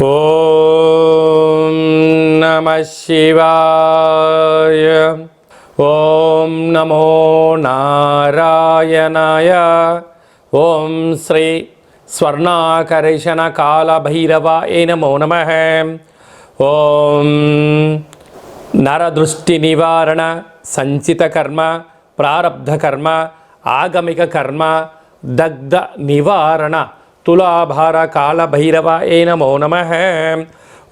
ఓం నమః శివాయ. ఓం నమో నారాయణాయ. ఓం శ్రీ స్వర్ణాకర్షణ కాళభైరవాయ నమో నమః. ఓం నరదృష్టి నివారణ సంచిత కర్మ ప్రారబ్ధ కర్మ ఆగమిక కర్మ దగ్ధ నివారణ తులాభార కాళభైరవాయ నమో నమః.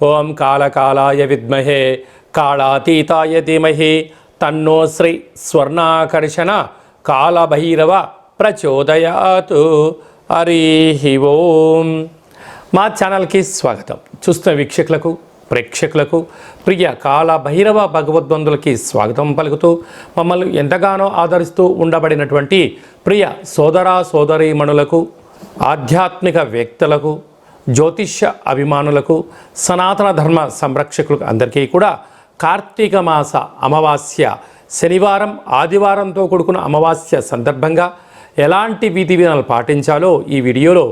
ఓం కాళకాలాయ విద్మహే కాళాతీతాయ ధీమహి తన్నో శ్రీ స్వర్ణాకర్షణ కాళభైరవ ప్రచోదయాతు. హరి ఓం. మా ఛానల్కి స్వాగతం. చూస్తున్న వీక్షకులకు ప్రేక్షకులకు ప్రియ కాళభైరవ భగవద్బంధులకి స్వాగతం పలుకుతూ మమ్మల్ని ఎంతగానో ఆదరిస్తూ ఉండబడినటువంటి ప్రియ సోదర సోదరీమణులకు, ఆధ్యాత్మిక వ్యక్తులకు, జ్యోతిష్య అభిమానులకు, సనాతన ధర్మ సంరక్షకులకు అందరికీ కూడా కార్తీక మాస అమావాస్య శనివారం ఆదివారంతో కూడుకున్న అమావాస్య సందర్భంగా ఎలాంటి విధి విధానాలు పాటించాలో ఈ వీడియోలో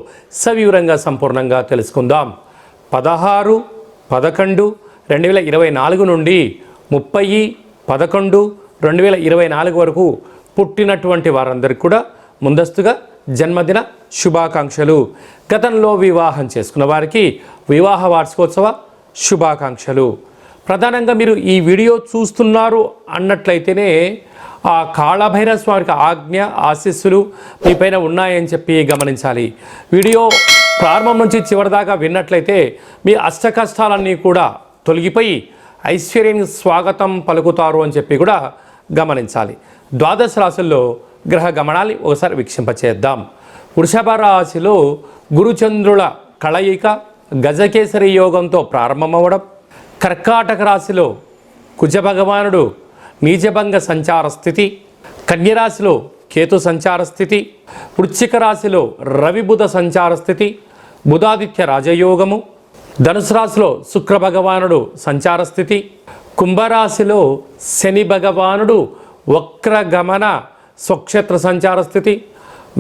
సవివరంగా సంపూర్ణంగా తెలుసుకుందాం. 16/11/2024 నుండి 30/11/2024 వరకు పుట్టినటువంటి వారందరికీ కూడా ముందస్తుగా జన్మదిన శుభాకాంక్షలు. గతంలో వివాహం చేసుకున్న వారికి వివాహ వార్షికోత్సవ శుభాకాంక్షలు. ప్రధానంగా మీరు ఈ వీడియో చూస్తున్నారు అన్నట్లయితేనే ఆ కాళభైరవ స్వామికి ఆజ్ఞ ఆశీస్సులు మీపైన ఉన్నాయని చెప్పి గమనించాలి. వీడియో ప్రారంభం నుంచి చివరిదాకా విన్నట్లయితే మీ అష్ట కష్టాలన్నీ కూడా తొలగిపోయి ఐశ్వర్యానికి స్వాగతం పలుకుతారు అని చెప్పి కూడా గమనించాలి. ద్వాదశ రాశుల్లో గ్రహ గమనాన్ని ఒకసారి వీక్షింపచేద్దాం. వృషభ రాశిలో గురుచంద్రుల కళయిక గజకేసరి యోగంతో ప్రారంభమవడం, కర్కాటక రాశిలో కుజ భగవానుడు నీచభంగ సంచార స్థితి, కన్యరాశిలో కేతు సంచార స్థితి, వృశ్చిక రాశిలో రవి బుధ సంచార స్థితి, బుధాదిత్య రాజయోగము, ధనుసు రాశిలో శుక్ర భగవానుడు సంచార స్థితి, కుంభరాశిలో శని భగవానుడు వక్రగమన స్వక్షేత్ర సంచార స్థితి,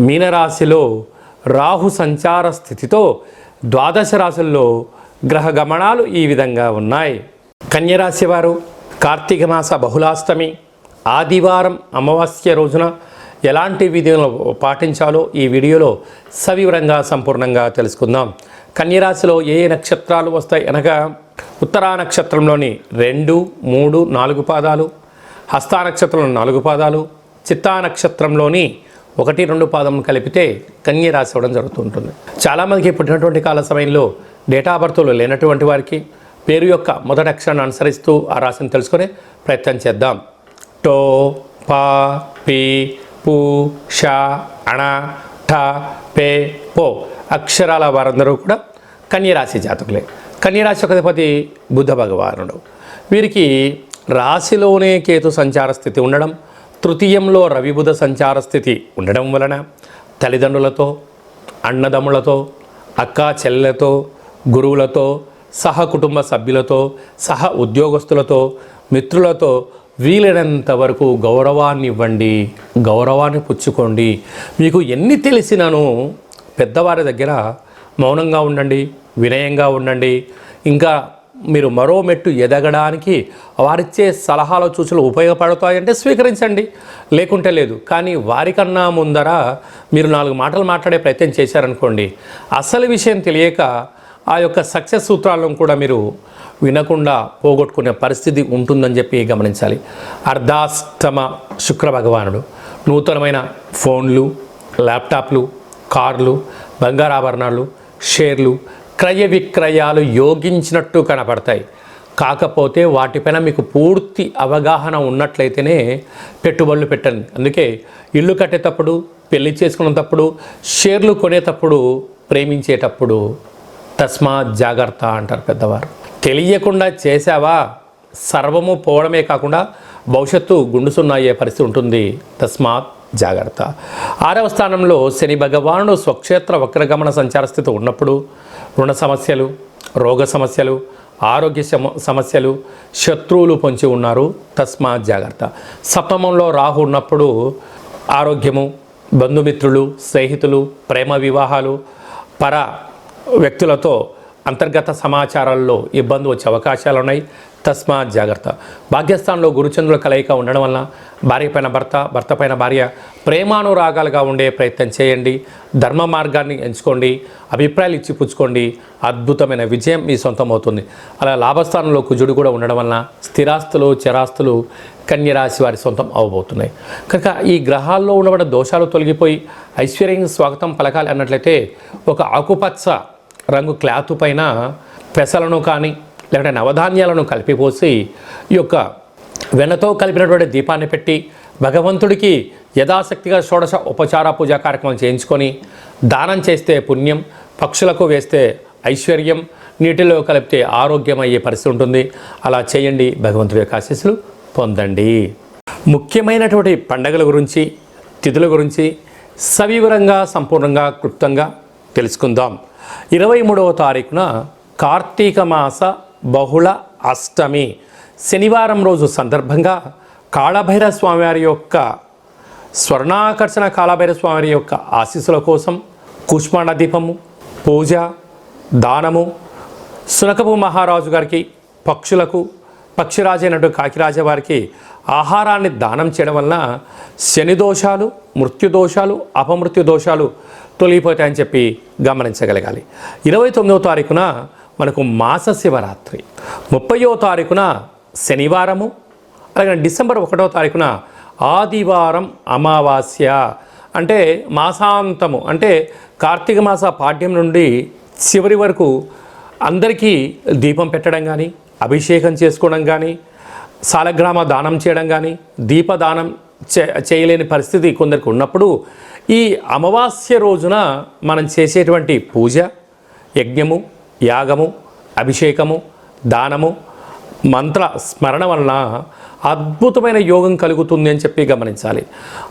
మీనరాశిలో రాహు సంచార స్థితితో ద్వాదశ రాశుల్లో గ్రహ గమనాలు ఈ విధంగా ఉన్నాయి. కన్యరాశి వారు కార్తీక మాస బహుళాష్టమి ఆదివారం అమావాస్య రోజున ఎలాంటి విధులను పాటించాలో ఈ వీడియోలో సవివరంగా సంపూర్ణంగా తెలుసుకుందాం. కన్యరాశిలో ఏ నక్షత్రాలు వస్తాయి అనగా ఉత్తరా నక్షత్రంలోని 2, 3, 4 పాదాలు, హస్తా నక్షత్రంలో 4 పాదాలు, చిత్తా నక్షత్రంలోని 1, 2 పాదం కలిపితే కన్య రాశి అవ్వడం జరుగుతుంటుంది. చాలామందికి పుట్టినటువంటి కాల సమయంలో డేటా బర్త్లు లేనటువంటి వారికి పేరు యొక్క మొదటి అక్షరాన్ని అనుసరిస్తూ ఆ రాశిని తెలుసుకునే ప్రయత్నం చేద్దాం. టో, పా, పి, పు, ష, అణ, ఠ, పే, పో అక్షరాల వారందరూ కూడా కన్యరాశి జాతకులే. కన్యరాశి యొక్క అధిపతి బుధ భగవానుడు. వీరికి రాశిలోనే కేతు సంచార స్థితి ఉండడం, తృతీయంలో రవి బుధ సంచార స్థితి ఉండడం వలన తల్లిదండ్రులతో, అన్నదమ్ములతో, అక్కా చెల్లెలతో, గురువులతో, సహ కుటుంబ సభ్యులతో, సహ ఉద్యోగస్తులతో, మిత్రులతో వీలైనంత వరకు గౌరవాన్ని ఇవ్వండి, గౌరవాన్ని పుచ్చుకోండి. మీకు ఎన్ని తెలిసినాను పెద్దవారి దగ్గర మౌనంగా ఉండండి, వినయంగా ఉండండి. ఇంకా మీరు మరో మెట్టు ఎదగడానికి వారిచ్చే సలహాలు సూచనలు ఉపయోగపడతాయంటే స్వీకరించండి, లేకుంటే లేదు. కానీ వారికన్నా ముందర మీరు 4 మాటలు మాట్లాడే ప్రయత్నం చేశారనుకోండి, అసలు విషయం తెలియక ఆ యొక్క సక్సెస్ సూత్రాలను కూడా మీరు వినకుండా పోగొట్టుకునే పరిస్థితి ఉంటుందని చెప్పి గమనించాలి. అర్ధాష్టమ శుక్ర భగవానుడు నూతనమైన ఫోన్లు, ల్యాప్టాప్లు, కార్లు, బంగారాభరణాలు, షేర్లు క్రయ విక్రయాలు యోగించినట్టు కనపడతాయి. కాకపోతే వాటిపైన మీకు పూర్తి అవగాహన ఉన్నట్లయితేనే పెట్టుబడులు పెట్టండి. అందుకే ఇల్లు కట్టేటప్పుడు, పెళ్లి చేసుకునేటప్పుడు, షేర్లు కొనేటప్పుడు, ప్రేమించేటప్పుడు తస్మాత్ జాగ్రత్త అంటారు పెద్దవారు. తెలియకుండా చేసావా సర్వము పోవడమే కాకుండా భవిష్యత్తు గుండుసున్న అయ్యే పరిస్థితి ఉంటుంది. తస్మాత్ జాగ్రత్త. 6వ స్థానంలో శని భగవానుడు స్వక్షేత్ర వక్రగమన సంచార స్థితి ఉన్నప్పుడు రుణ సమస్యలు, రోగ సమస్యలు, ఆరోగ్య సమస్యలు, శత్రువులు పొంచి ఉన్నారు. తస్మాత్ జాగ్రత్త. సప్తమంలో రాహు ఉన్నప్పుడు ఆరోగ్యము, బంధుమిత్రులు, స్నేహితులు, ప్రేమ వివాహాలు, పర వ్యక్తులతో అంతర్గత సమాచారాల్లో ఇబ్బంది వచ్చే అవకాశాలు ఉన్నాయి. తస్మాత్ జాగ్రత్త. భాగ్యస్థానంలో గురుచంద్రుల కలయిక ఉండడం వలన భార్య పైన భర్త, భర్త పైన భార్య ప్రేమానురాగాలుగా ఉండే ప్రయత్నం చేయండి. ధర్మ మార్గాన్ని ఎంచుకోండి. అభిప్రాయాలు ఇచ్చి పుచ్చుకోండి. అద్భుతమైన విజయం మీ సొంతం అవుతుంది. అలా లాభస్థానంలో కుజుడు కూడా ఉండడం వలన స్థిరాస్తులు, చరాస్తులు కన్యరాశి వారి సొంతం అవబోతున్నాయి. కనుక ఈ గ్రహాల్లో ఉండబడిన దోషాలు తొలగిపోయి ఐశ్వర్యం స్వాగతం పలకాలి అన్నట్లయితే ఒక ఆకుపచ్చ రంగు క్లాత్ పైన పెసలను కానీ లేకపోతే నవధాన్యాలను కలిపిపోసి ఈ యొక్క వెన్నతో కలిపినటువంటి దీపాన్ని పెట్టి భగవంతుడికి యథాశక్తిగా షోడశ ఉపచార పూజా కార్యక్రమం చేయించుకొని దానం చేస్తే పుణ్యం, పక్షులకు వేస్తే ఐశ్వర్యం, నీటిలో కలిపితే ఆరోగ్యం అయ్యే పరిస్థితి ఉంటుంది. అలా చేయండి. భగవంతుడి యొక్క ఆశీస్సులు పొందండి. ముఖ్యమైనటువంటి పండగల గురించి, తిథుల గురించి సవివరంగా, సంపూర్ణంగా, క్లుప్తంగా తెలుసుకుందాం. 23వ తారీఖున కార్తీక మాస బహుళ అష్టమి శనివారం రోజు సందర్భంగా కాళభైరవ స్వామివారి యొక్క స్వర్ణాకర్షణ కాళభైరవ స్వామివారి యొక్క ఆశీస్సుల కోసం కూష్మాండ దీపము, పూజ, దానము, సునకపు మహారాజు గారికి, పక్షులకు, పక్షిరాజు అయినటువంటి కాకిరాజ వారికి ఆహారాన్ని దానం చేయడం వలన శని దోషాలు, మృత్యు దోషాలు, అపమృత్యు దోషాలు తొలగిపోతాయని చెప్పి గమనించగలగాలి. 29వ తారీఖున మనకు మాస శివరాత్రి, 30వ తారీఖున శనివారము, అలాగే డిసెంబర్ 1వ తారీఖున ఆదివారం అమావాస్య. అంటే మాసాంతము, అంటే కార్తీక మాస పాడ్యం నుండి చివరి వరకు అందరికీ దీపం పెట్టడం కానీ, అభిషేకం చేసుకోవడం కానీ, సాలగ్రామ దానం చేయడం కానీ, దీపదానం చేయలేని పరిస్థితి కొందరికి ఉన్నప్పుడు ఈ అమావాస్య రోజున మనం చేసేటువంటి పూజ, యజ్ఞము, యాగము, అభిషేకము, దానము, మంత్ర స్మరణ వలన అద్భుతమైన యోగం కలుగుతుంది అని చెప్పి గమనించాలి.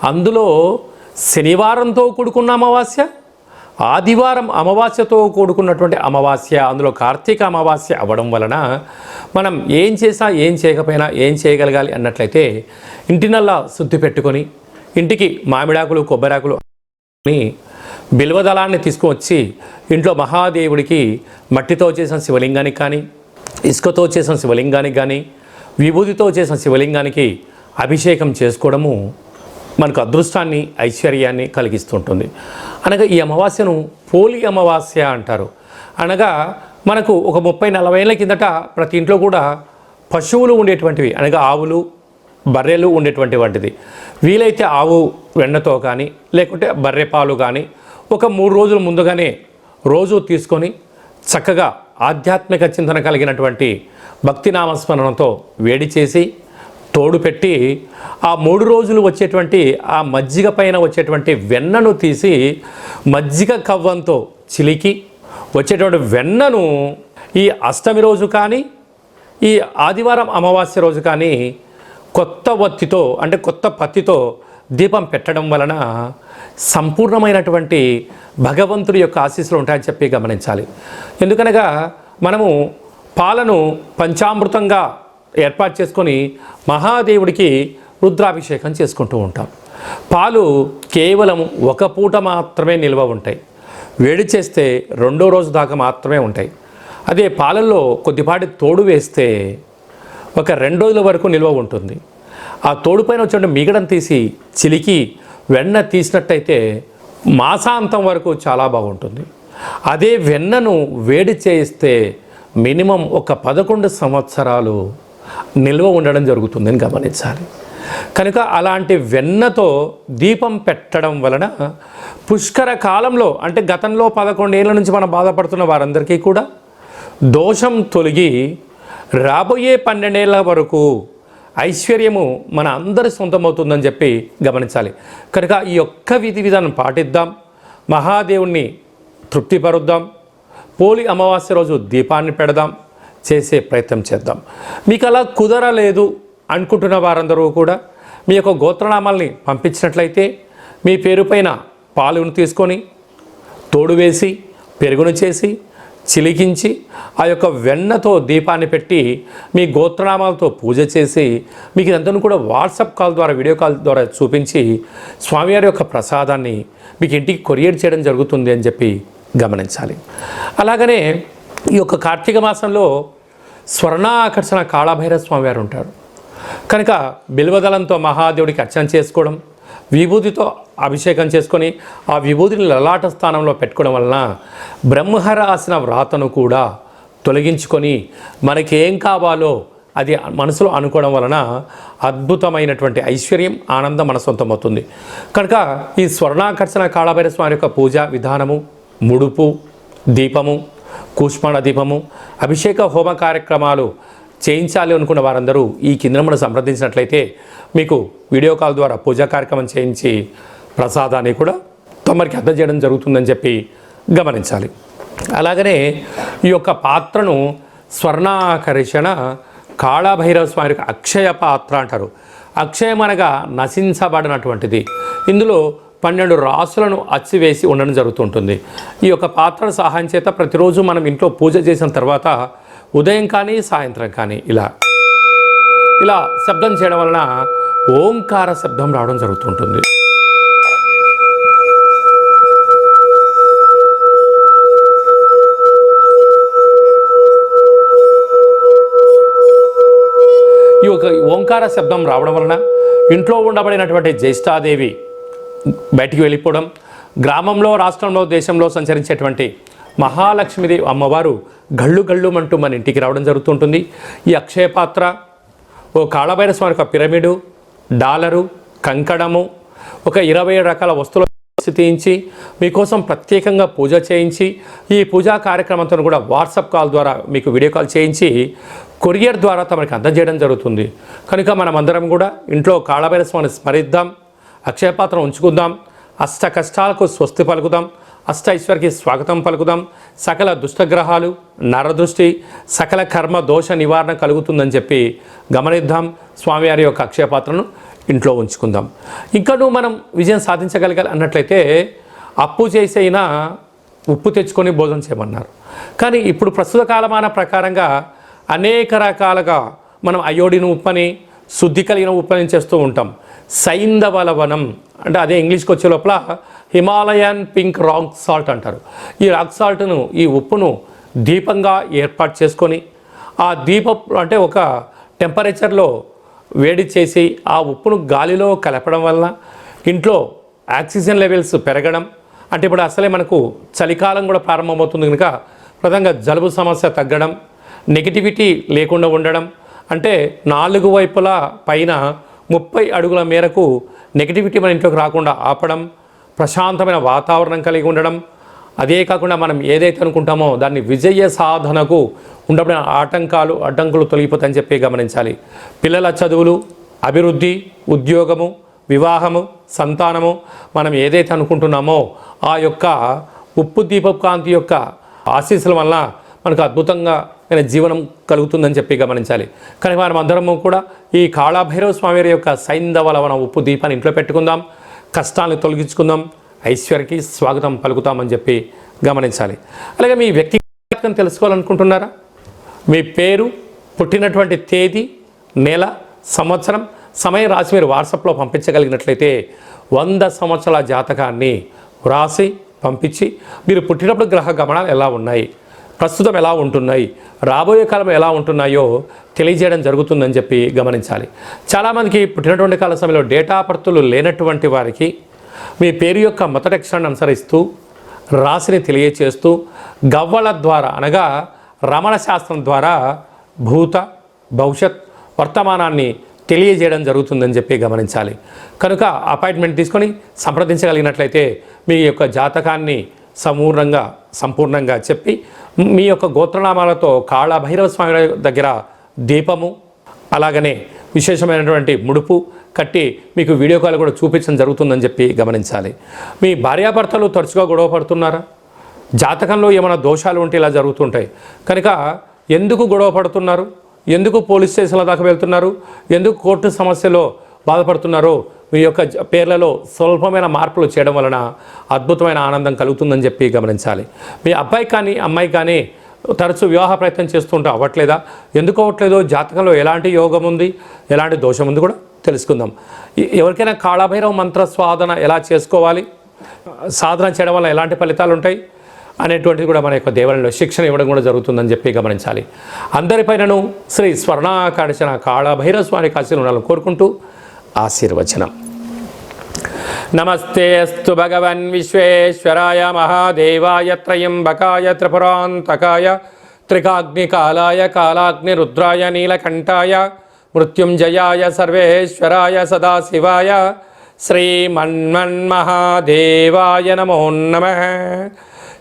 అందులో శనివారంతో కూడుకున్న అమావాస్య, ఆదివారం అమావాస్యతో కూడుకున్నటువంటి అమావాస్య, అందులో కార్తీక అమావాస్య అవ్వడం వలన మనం ఏం చేసా ఏం చేయకపోయినా ఏం చేయగలగాలి అన్నట్లయితే ఇంటినల్లా శుద్ధి పెట్టుకొని ఇంటికి మామిడాకులు, కొబ్బరాకులు అని బిల్వదళాన్ని తీసుకువచ్చి ఇంట్లో మహాదేవుడికి మట్టితో చేసిన శివలింగానికి కానీ, ఇసుకతో చేసిన శివలింగానికి కానీ, విభూతితో చేసిన శివలింగానికి అభిషేకం చేసుకోవడము మనకు అదృష్టాన్ని, ఐశ్వర్యాన్ని కలిగిస్తుంటుంది. అనగా ఈ అమావాస్యను పోలి అమావాస్య అంటారు. అనగా మనకు ఒక 30-40 ఏళ్ళ కిందట ప్రతి ఇంట్లో కూడా పశువులు ఉండేటువంటివి, అనగా ఆవులు, బర్రెలు ఉండేటువంటి వంటిది. వీలైతే ఆవు వెన్నతో కానీ లేకుంటే బర్రె పాలు కానీ ఒక 3 రోజుల ముందుగానే రోజు తీసుకొని చక్కగా ఆధ్యాత్మిక చింతన కలిగినటువంటి భక్తి నామస్మరణతో వేడి చేసి తోడు పెట్టి ఆ 3 రోజులు వచ్చేటువంటి ఆ మజ్జిగ పైన వచ్చేటువంటి వెన్నను తీసి మజ్జిగ కవ్వంతో చిలికి వచ్చేటువంటి వెన్నను ఈ అష్టమి రోజు కానీ ఈ ఆదివారం అమావాస్య రోజు కానీ కొత్త వత్తితో, అంటే కొత్త పత్తితో దీపం పెట్టడం వలన సంపూర్ణమైనటువంటి భగవంతుడి యొక్క ఆశీస్సులు ఉంటాయని చెప్పి గమనించాలి. ఎందుకనగా మనము పాలను పంచామృతంగా ఏర్పాటు చేసుకొని మహాదేవుడికి రుద్రాభిషేకం చేసుకుంటూ ఉంటాం. పాలు కేవలం ఒక పూట మాత్రమే నిల్వ ఉంటాయి. వేడి చేస్తే 2వ రోజు దాకా మాత్రమే ఉంటాయి. అదే పాలల్లో కొద్దిపాటి తోడు వేస్తే ఒక 2 రోజుల వరకు నిల్వ ఉంటుంది. ఆ తోడు పైన వచ్చే మిగడం తీసి చిలికి వెన్న తీసినట్టయితే మాసాంతం వరకు చాలా బాగుంటుంది. అదే వెన్నను వేడి చేయిస్తే మినిమం ఒక 11 సంవత్సరాలు నిల్వ ఉండడం జరుగుతుందని గమనించాలి. కనుక అలాంటి వెన్నతో దీపం పెట్టడం వలన పుష్కర కాలంలో, అంటే గతంలో 11 ఏళ్ళ నుంచి మనం బాధపడుతున్న వారందరికీ కూడా దోషం తొలగి రాబోయే 12 ఏళ్ళ వరకు ఐశ్వర్యము మన అందరి సొంతమవుతుందని చెప్పి గమనించాలి. కనుక ఈ ఒక్క విధి విధానం పాటిద్దాం, మహాదేవుణ్ణి తృప్తిపరుద్దాం, పోలి అమావాస్య రోజు దీపాన్ని పెడదాం, చేసే ప్రయత్నం చేద్దాం. మీకు అలా కుదరలేదు అనుకుంటున్న వారందరూ కూడా మీ యొక్క గోత్రనామాల్ని పంపించినట్లయితే మీ పేరు పైన పాలును తీసుకొని తోడు వేసి పెరుగును చేసి చిలికించి ఆ యొక్క వెన్నతో దీపాన్ని పెట్టి మీ గోత్రనామాలతో పూజ చేసి మీకు ఇదంతా కూడా వాట్సాప్ కాల్ ద్వారా, వీడియో కాల్ ద్వారా చూపించి స్వామివారి యొక్క ప్రసాదాన్ని మీకు ఇంటికి కొరియర్ చేయడం జరుగుతుంది అని చెప్పి గమనించాలి. అలాగనే ఈ యొక్క కార్తీక మాసంలో స్వర్ణాకర్షణ కాళభైరవ స్వామి వారు ఉంటారు కనుక బిల్వదళంతో మహాదేవుడికి అర్చన చేసుకోవడం, విభూతితో అభిషేకం చేసుకొని ఆ విభూతిని లలాట స్థానంలో పెట్టుకోవడం వలన బ్రహ్మరాసిన వ్రాతను కూడా తొలగించుకొని మనకి ఏం కావాలో అది మనసులో అనుకోవడం వలన అద్భుతమైనటువంటి ఐశ్వర్యం, ఆనందం మన సొంతమవుతుంది. కనుక ఈ స్వర్ణాకర్షణ కాళభైరవ స్వామి యొక్క పూజా విధానము, ముడుపు, దీపము, కూష్మాండ దీపము, అభిషేక హోమ కార్యక్రమాలు చేయించాలి అనుకున్న వారందరూ ఈ కింద మనం సంప్రదించినట్లయితే మీకు వీడియో కాల్ ద్వారా పూజా కార్యక్రమం చేయించి ప్రసాదాన్ని కూడా తమరికి అందజేయడం జరుగుతుందని చెప్పి గమనించాలి. అలాగనే ఈ యొక్క పాత్రను స్వర్ణాకర్షణ కాళభైరవ స్వామి యొక్క అక్షయ పాత్ర అంటారు. అక్షయం అనగా నశించబడినటువంటిది. ఇందులో 12 రాసులను అచ్చివేసి ఉండడం జరుగుతుంటుంది. ఈ యొక్క పాత్ర సహాయం చేత ప్రతిరోజు మనం ఇంట్లో పూజ చేసిన తర్వాత ఉదయం కానీ సాయంత్రం కానీ ఇలా శబ్దం చేయడం వలన ఓంకార శబ్దం రావడం జరుగుతుంటుంది. ఈ యొక్క ఓంకార శబ్దం రావడం వలన ఇంట్లో ఉండబడినటువంటి జ్యేష్ఠాదేవి బయటికి వెళ్ళిపోవడం, గ్రామంలో, రాష్ట్రంలో, దేశంలో సంచరించేటువంటి మహాలక్ష్మీదేవి అమ్మవారు గళ్ళు గళ్ళుమంటూ మన ఇంటికి రావడం జరుగుతుంటుంది. ఈ అక్షయ పాత్ర, ఓ కాళభైరవ స్వామి యొక్క పిరమిడు, డాలరు, కంకణము, ఒక 20 రకాల వస్తువులు తీయించి మీకోసం ప్రత్యేకంగా పూజ చేయించి ఈ పూజా కార్యక్రమంతో కూడా వాట్సాప్ కాల్ ద్వారా మీకు వీడియో కాల్ చేయించి కొరియర్ ద్వారా తమకి అందజేయడం జరుగుతుంది. కనుక మనమందరం కూడా ఇంట్లో కాళభైరవ స్వామిని స్మరిద్దాం, అక్షయపాత్ర ఉంచుకుందాం, అష్ట కష్టాలకు స్వస్తి పలుకుదాం, అష్ట ఐశ్వర్యకి స్వాగతం పలుకుదాం. సకల దుష్టగ్రహాలు, నరదృష్టి, సకల కర్మ దోష నివారణ కలుగుతుందని చెప్పి గమనిద్దాం. స్వామివారి యొక్క అక్షయపాత్రను ఇంట్లో ఉంచుకుందాం. ఇంకనూ మనం విజయం సాధించగలగాలి అన్నట్లయితే అప్పు చేసైనా ఉప్పు తెచ్చుకొని భోజనం చేయమన్నారు. కానీ ఇప్పుడు ప్రస్తుత కాలమాన ప్రకారంగా అనేక రకాలుగా మనం అయోడిన్ ఉప్పని, శుద్ధి కలిగిన ఉప్పని చేస్తూ ఉంటాం. సైంధవ లవణం అంటే అదే ఇంగ్లీష్కి వచ్చే లోపల హిమాలయన్ పింక్ రాక్ సాల్ట్ అంటారు. ఈ రాక్ సాల్ట్ను, ఈ ఉప్పును దీపంగా ఏర్పాటు చేసుకొని ఆ దీపం అంటే ఒక టెంపరేచర్లో వేడి చేసి ఆ ఉప్పును గాలిలో కలపడం వలన ఇంట్లో ఆక్సిజన్ లెవెల్స్ పెరగడం, అంటే ఇప్పుడు అసలే మనకు చలికాలం కూడా ప్రారంభమవుతుంది కనుక ప్రధానంగా జలుబు సమస్య తగ్గడం, నెగిటివిటీ లేకుండా ఉండడం, అంటే 4 వైపులా పైన 30 అడుగుల మేరకు నెగిటివిటీ మన ఇంట్లోకి రాకుండా ఆపడం, ప్రశాంతమైన వాతావరణం కలిగి ఉండడం, అదే కాకుండా మనం ఏదైతే అనుకుంటామో దాన్ని విజయ సాధనకు ఉండబడిన అడ్డంకులు తొలగిపోతాయని చెప్పి గమనించాలి. పిల్లల చదువులు, అభివృద్ధి, ఉద్యోగము, వివాహము, సంతానము మనం ఏదైతే అనుకుంటున్నామో ఆ యొక్క ఉప్పు దీపపు కాంతి యొక్క ఆశీస్సుల వల్ల మనకు అద్భుతంగా జీవనం కలుగుతుందని చెప్పి గమనించాలి. కానీ మనం అందరము కూడా ఈ కాళభైరవ స్వామి యొక్క సైంధవ లవణ ఉప్పు దీపాన్ని ఇంట్లో పెట్టుకుందాం, కష్టాలను తొలగించుకుందాం, ఐశ్వర్యకి స్వాగతం పలుకుతామని చెప్పి గమనించాలి. అలాగే మీ వ్యక్తిగతం తెలుసుకోవాలనుకుంటున్నారా? మీ పేరు, పుట్టినటువంటి తేదీ, నెల, సంవత్సరం, సమయం రాసి మీరు వాట్సాప్లో పంపించగలిగినట్లయితే 100 సంవత్సరాల జాతకాన్ని వ్రాసి పంపించి మీరు పుట్టినప్పుడు గ్రహ గమనాలు ఎలా ఉన్నాయి, ప్రస్తుతం ఎలా ఉంటున్నాయి, రాబోయే కాలం ఎలా ఉంటున్నాయో తెలియజేయడం జరుగుతుందని చెప్పి గమనించాలి. చాలామందికి పుట్టినటువంటి కాల సమయంలో డేటా బర్త్లు లేనటువంటి వారికి మీ పేరు యొక్క మొదటి అక్షరాన్ని అనుసరిస్తూ రాశిని తెలియచేస్తూ గవ్వల ద్వారా అనగా రమణ శాస్త్రం ద్వారా భూత, భవిష్యత్, వర్తమానాన్ని తెలియజేయడం జరుగుతుందని చెప్పి గమనించాలి. కనుక అపాయింట్మెంట్ తీసుకొని సంప్రదించగలిగినట్లయితే మీ యొక్క జాతకాన్ని సంపూర్ణంగా చెప్పి మీ యొక్క గోత్రనామాలతో కాళభైరవ స్వామి దగ్గర దీపము, అలాగనే విశేషమైనటువంటి ముడుపు కట్టి మీకు వీడియో కాల్ కూడా చూపించడం జరుగుతుందని చెప్పి గమనించాలి. మీ భార్యాభర్తలు తరచుగా గొడవ పడుతున్నారా? జాతకంలో ఏమైనా దోషాలు ఉంటే ఇలా జరుగుతుంటాయి. కనుక ఎందుకు గొడవ పడుతున్నారు, ఎందుకు పోలీస్ స్టేషన్ల దాకా వెళ్తున్నారు, ఎందుకు కోర్టు సమస్యలో బాధపడుతున్నారో మీ యొక్క పేర్లలో స్వల్పమైన మార్పులు చేయడం వలన అద్భుతమైన ఆనందం కలుగుతుందని చెప్పి గమనించాలి. మీ అబ్బాయి కానీ అమ్మాయి కానీ తరచూ వివాహ ప్రయత్నం చేస్తుంటే అవ్వట్లేదా? ఎందుకు అవ్వట్లేదో జాతకంలో ఎలాంటి యోగం ఉంది, ఎలాంటి దోషం ఉంది కూడా తెలుసుకుందాం. ఎవరికైనా కాళభైరవ మంత్ర సాధన ఎలా చేసుకోవాలి, సాధన చేయడం వల్ల ఎలాంటి ఫలితాలు ఉంటాయి, అనేటువంటిది కూడా మన యొక్క దేవాలయంలో శిక్షణ ఇవ్వడం కూడా జరుగుతుందని చెప్పి గమనించాలి. అందరిపైనను శ్రీ స్వర్ణాకర్షణ కాళభైరవ స్వామి ఆశీస్సులు ఉండాలని కోరుకుంటూ ఆశీర్వచనం. నమస్తే అస్తు భగవన్ విశ్వేశ్వరాయ మహాదేవాయ త్రయంబకాయ త్రిపురాంతకాయ త్రికాగ్నికాలాయ కాలాగ్నిరుద్రాయ నీలకంఠాయ మృత్యుంజయాయ సర్వేశ్వరాయ సదాశివాయ శ్రీమన్మన్మహాదేవాయ నమో నమః.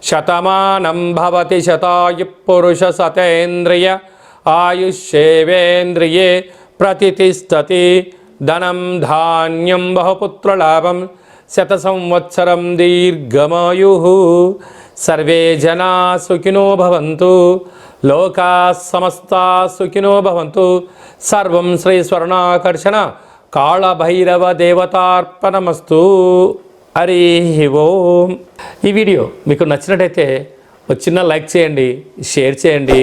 శతమానం భవతి శతాయు పురుష సతేంద్రియ ఆయుష్యేవేంద్రియే ప్రతిష్టతి. ధనం ధాన్యం బహుపుత్రలాభం శత సంవత్సరం దీర్ఘమాయు. సర్వే జనా సుఖినో భవంతు. లోకా సమస్తా సుఖినో భవంతు. సర్వం శ్రీ స్వర్ణాకర్షణ కాళభైరవ దేవతార్పణమస్తు. హరి ఓం. ఈ వీడియో మీకు నచ్చినట్టయితే ఒక చిన్న లైక్ చేయండి, షేర్ చేయండి.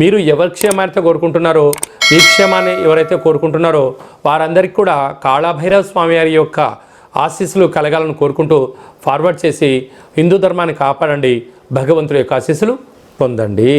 మీరు ఎవరి క్షేమాన్ని కోరుకుంటున్నారో, మీ క్షేమాన్ని ఎవరైతే కోరుకుంటున్నారో వారందరికీ కూడా కాళభైరవ స్వామి వారి యొక్క ఆశీస్సులు కలగాలని కోరుకుంటూ ఫార్వర్డ్ చేసి హిందూ ధర్మాన్ని కాపాడండి, భగవంతుడి యొక్క ఆశీస్సులు పొందండి.